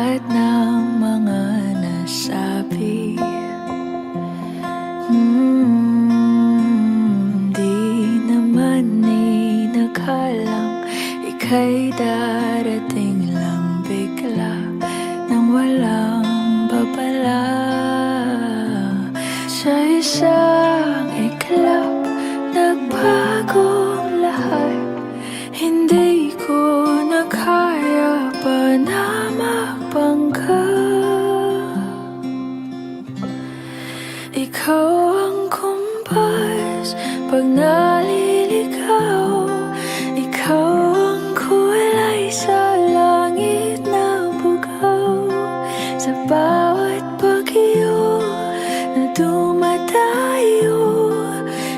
lahat ng mga nasabi. Di naman inakalang ika'y darating lang bigla nang walang babala. Sa isang iglap, nagbagong lahat. Hindi ko na kaya pa na magpangga. Ikaw ang kumpas pag naliligaw. Ikaw ang kulay sa langit na bugaw. Sa bawat bagyo na dumadayo,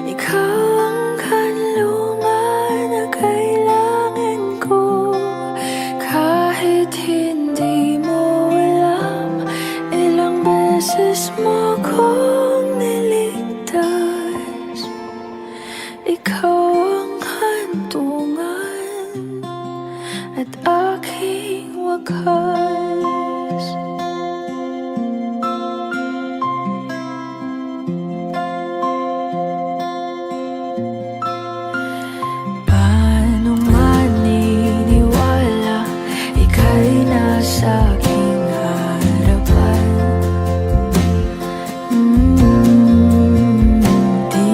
ikaw ang kanlungan na kailangan ko. Kahit hindi mo alam, ilang beses mo kong niligtas. Ikaw ang hantungan at aking wakas. Paano maniniwala ika'y nasa aking harapan? Di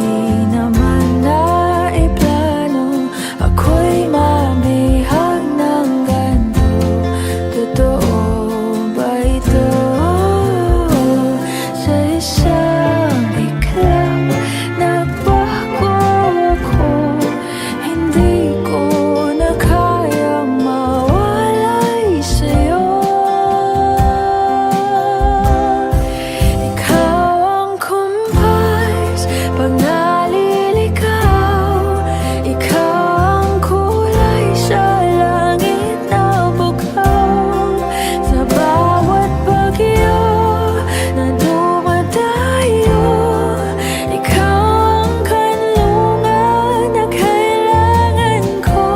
naman naiplano, ako'y mabihag ng ganito. Totoo ba ito? Sa isang iglap, nagbago ako. Hindi ko na kayang mawalay sa'yo. Ikaw ang kumpas pag naliligaw. Ikaw ang kulay sa langit na bugaw. Sa bawat bagyo na dumadayo, ikaw ang kanlungan na kailangan ko.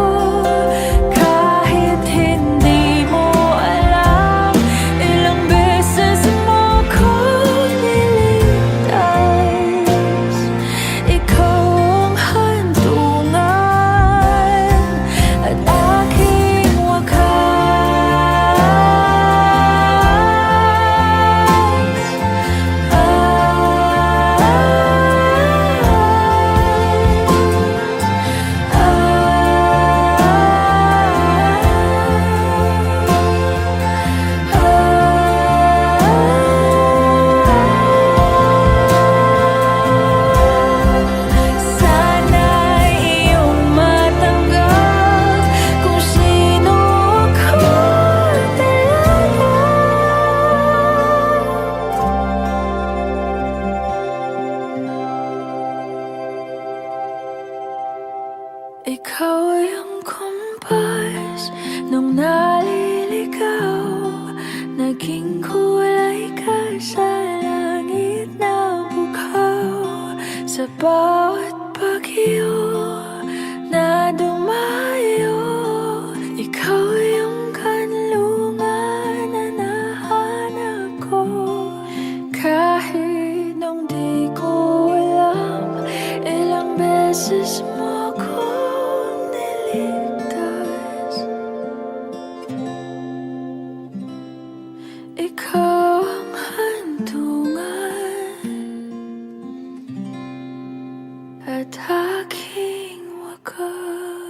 Kahit hindi mo alam, ilang beses mo kong niligtas. Ikaw ang hantungan at aking sana'y iyong matanggap kung sino ako talaga. Ikaw ang kumpas nung naliligaw. Naging kulay ka sa langit na bugaw. Sa bawat bagyo na dumayo, ikaw yung kanlungan na nahanap ko. Kahit nung di ko alam, ilang beses mo kong niligtas. Ikaw ang hantungan at aking wakas.